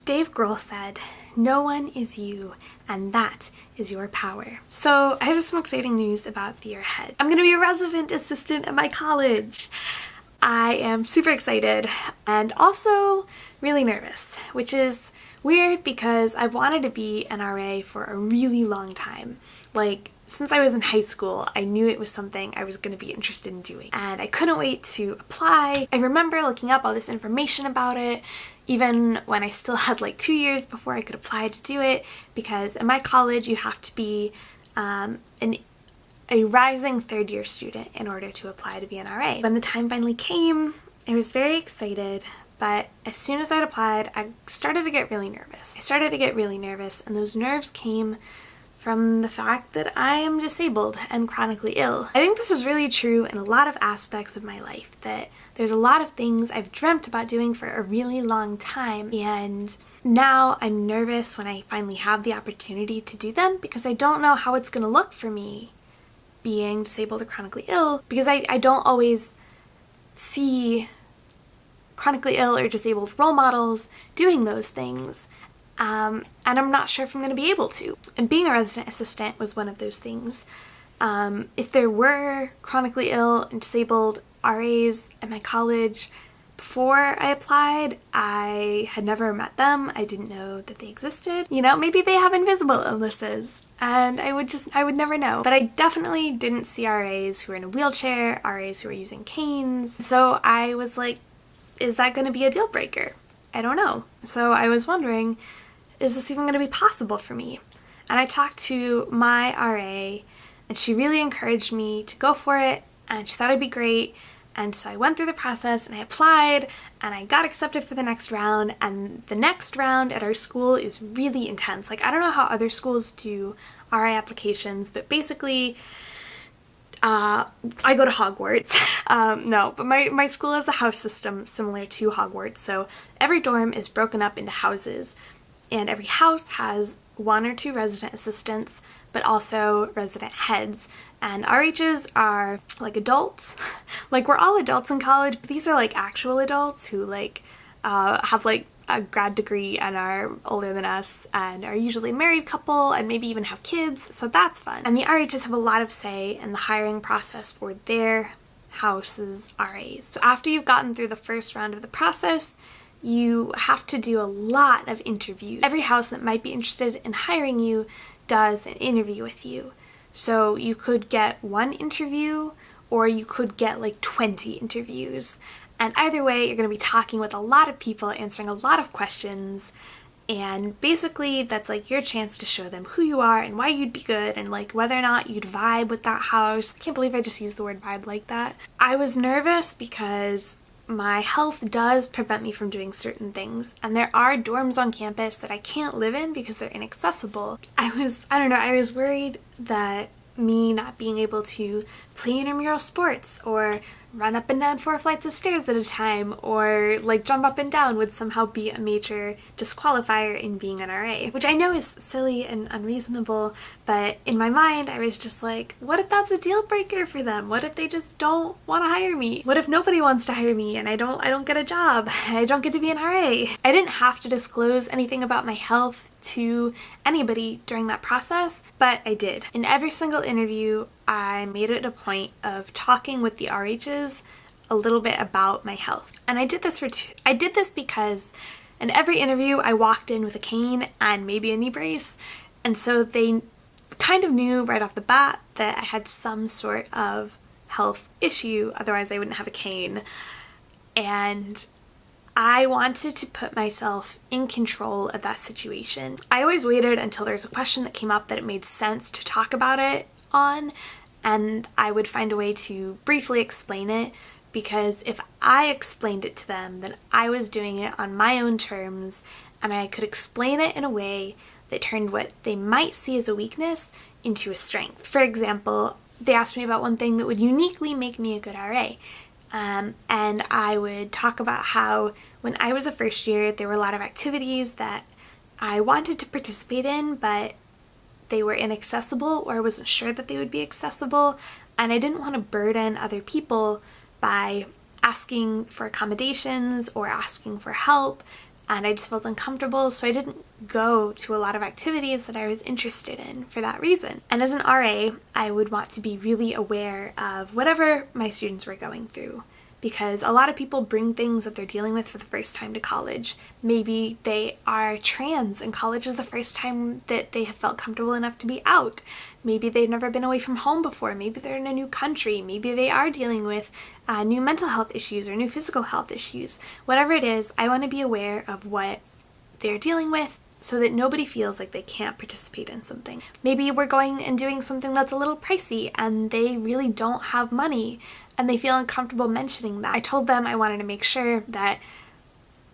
Dave Grohl said, "No one is you, and that is your power." So I have some exciting news about the year ahead. I'm gonna be a resident assistant at my college. I am super excited and also really nervous, which is weird because I've wanted to be an RA for a really long time. Like, since I was in high school, I knew it was something I was going to be interested in doing, and I couldn't wait to apply. I remember looking up all this information about it, even when I still had like 2 years before I could apply to do it, because in my college you have to be a rising third-year student in order to apply to be an RA. When the time finally came, I was very excited, but as soon as I'd applied, I started to get really nervous. And those nerves came from the fact that I am disabled and chronically ill. I think this is really true in a lot of aspects of my life, that there's a lot of things I've dreamt about doing for a really long time, and now I'm nervous when I finally have the opportunity to do them because I don't know how it's gonna look for me being disabled or chronically ill, because I don't always see chronically ill or disabled role models doing those things. And I'm not sure if I'm going to be able to. And being a resident assistant was one of those things. If there were chronically ill and disabled RAs at my college before I applied, I had never met them. I didn't know that they existed. You know, maybe they have invisible illnesses and I would never know. But I definitely didn't see RAs who were in a wheelchair, RAs who were using canes. So I was like, is that going to be a deal breaker? I don't know. So I was wondering, is this even going to be possible for me? And I talked to my RA and she really encouraged me to go for it and she thought it'd be great. And so I went through the process and I applied and I got accepted for the next round, and the next round at our school is really intense. Like, I don't know how other schools do RA applications, but basically I go to Hogwarts. No, but my school has a house system similar to Hogwarts, so every dorm is broken up into houses, and every house has 1 or 2 resident assistants, but also resident heads. And RHs are like adults. Like, we're all adults in college, but these are like actual adults who like have like a grad degree and are older than us and are usually a married couple and maybe even have kids, so that's fun. And the RHs have a lot of say in the hiring process for their house's RAs. So after you've gotten through the first round of the process, you have to do a lot of interviews. Every house that might be interested in hiring you does an interview with you. So you could get 1 interview or you could get like 20 interviews. And either way, you're going to be talking with a lot of people, answering a lot of questions, and basically that's like your chance to show them who you are and why you'd be good and like whether or not you'd vibe with that house. I can't believe I just used the word vibe like that. I was nervous because my health does prevent me from doing certain things, and there are dorms on campus that I can't live in because they're inaccessible. I was worried that me not being able to play intramural sports or run up and down 4 flights of stairs at a time or like jump up and down would somehow be a major disqualifier in being an RA, which I know is silly and unreasonable, but in my mind I was just like, what if that's a deal breaker for them? What if they just don't want to hire me? What if nobody wants to hire me and I don't get a job? I don't get to be an RA. I didn't have to disclose anything about my health to anybody during that process, but I did. In every single interview, I made it a point of talking with the RHs a little bit about my health. And I did this because in every interview I walked in with a cane and maybe a knee brace, and so they kind of knew right off the bat that I had some sort of health issue, otherwise I wouldn't have a cane. And I wanted to put myself in control of that situation. I always waited until there was a question that came up that it made sense to talk about it on, and I would find a way to briefly explain it, because if I explained it to them, then I was doing it on my own terms, and I could explain it in a way that turned what they might see as a weakness into a strength. For example, they asked me about one thing that would uniquely make me a good RA. And I would talk about how when I was a first year, there were a lot of activities that I wanted to participate in, but they were inaccessible, or I wasn't sure that they would be accessible, and I didn't want to burden other people by asking for accommodations or asking for help. and I just felt uncomfortable, so I didn't go to a lot of activities that I was interested in for that reason. And as an RA, I would want to be really aware of whatever my students were going through, because a lot of people bring things that they're dealing with for the first time to college. Maybe they are trans and college is the first time that they have felt comfortable enough to be out. Maybe they've never been away from home before. Maybe they're in a new country. Maybe they are dealing with new mental health issues or new physical health issues. Whatever it is, I want to be aware of what they're dealing with so that nobody feels like they can't participate in something. Maybe we're going and doing something that's a little pricey and they really don't have money and they feel uncomfortable mentioning that. I told them I wanted to make sure that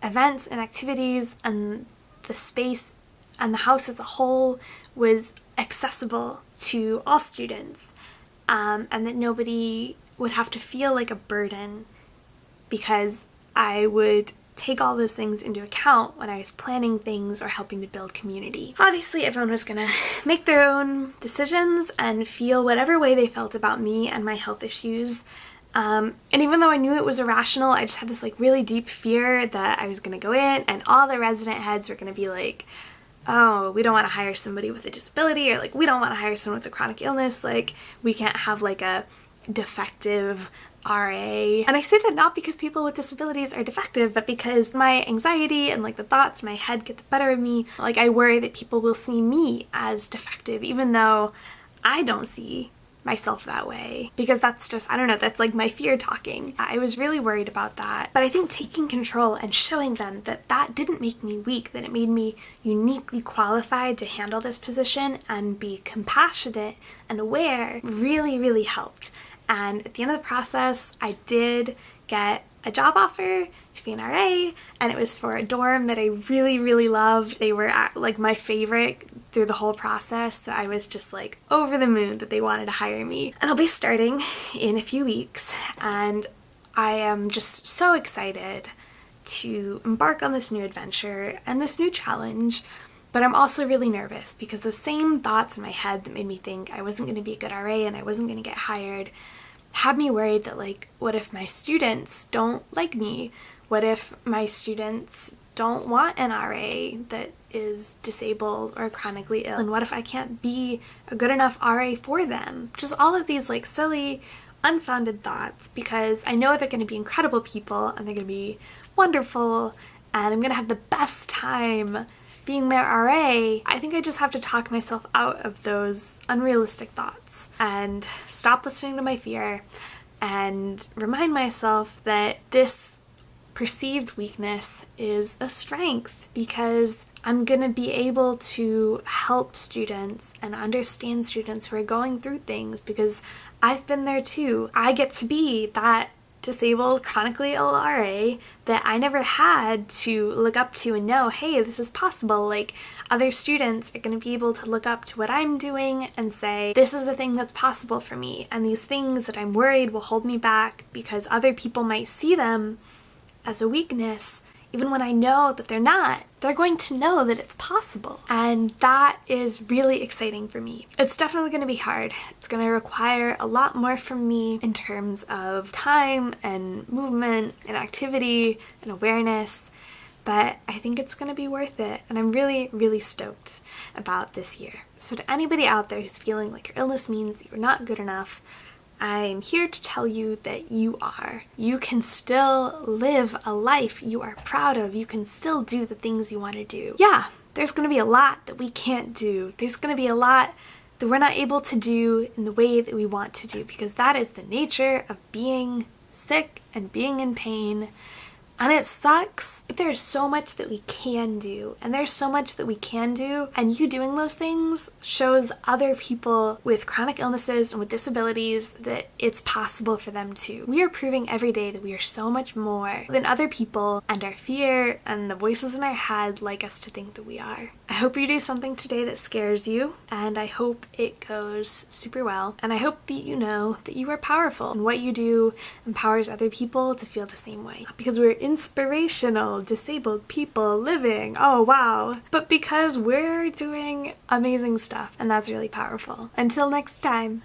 events and activities and the space and the house as a whole was accessible to all students, and that nobody would have to feel like a burden, because I would take all those things into account when I was planning things or helping to build community. Obviously, everyone was gonna make their own decisions and feel whatever way they felt about me and my health issues. And even though I knew it was irrational, I just had this like really deep fear that I was gonna go in and all the resident heads were gonna be like, oh, we don't want to hire somebody with a disability, or like we don't want to hire someone with a chronic illness, like we can't have like a defective RA. And I say that not because people with disabilities are defective, but because my anxiety and like the thoughts in my head get the better of me. Like I worry that people will see me as defective, even though I don't see myself that way, because that's just, I don't know, that's like my fear talking. I was really worried about that, but I think taking control and showing them that that didn't make me weak, that it made me uniquely qualified to handle this position and be compassionate and aware really, really helped. And at the end of the process, I did get a job offer to be an RA, and it was for a dorm that I really, really loved. They were like my favorite through the whole process, so I was just like over the moon that they wanted to hire me. And I'll be starting in a few weeks, and I am just so excited to embark on this new adventure and this new challenge. But I'm also really nervous because those same thoughts in my head that made me think I wasn't going to be a good RA and I wasn't going to get hired had me worried that, like, what if my students don't like me? What if my students don't want an RA that is disabled or chronically ill? And what if I can't be a good enough RA for them? Just all of these like silly, unfounded thoughts, because I know they're going to be incredible people and they're going to be wonderful and I'm going to have the best time being their RA. I think I just have to talk myself out of those unrealistic thoughts and stop listening to my fear and remind myself that this perceived weakness is a strength, because I'm going to be able to help students and understand students who are going through things, because I've been there too. I get to be that disabled, chronically ill RA that I never had to look up to and know, hey, this is possible. Like, other students are going to be able to look up to what I'm doing and say, this is the thing that's possible for me. And these things that I'm worried will hold me back because other people might see them as a weakness, even when I know that they're not. They're going to know that it's possible. And that is really exciting for me. It's definitely going to be hard. It's going to require a lot more from me in terms of time and movement and activity and awareness, but I think it's going to be worth it. And I'm really, really stoked about this year. So to anybody out there who's feeling like your illness means that you're not good enough, I'm here to tell you that you are. You can still live a life you are proud of. You can still do the things you want to do. Yeah, there's going to be a lot that we can't do. There's going to be a lot that we're not able to do in the way that we want to do, because that is the nature of being sick and being in pain. And it sucks, but there's so much that we can do, and there's so much that we can do, and you doing those things shows other people with chronic illnesses and with disabilities that it's possible for them too. We are proving every day that we are so much more than other people, and our fear and the voices in our head like us to think that we are. I hope you do something today that scares you, and I hope it goes super well, and I hope that you know that you are powerful, and what you do empowers other people to feel the same way. Because we're inspirational, disabled people living, oh wow, but because we're doing amazing stuff, and that's really powerful. Until next time.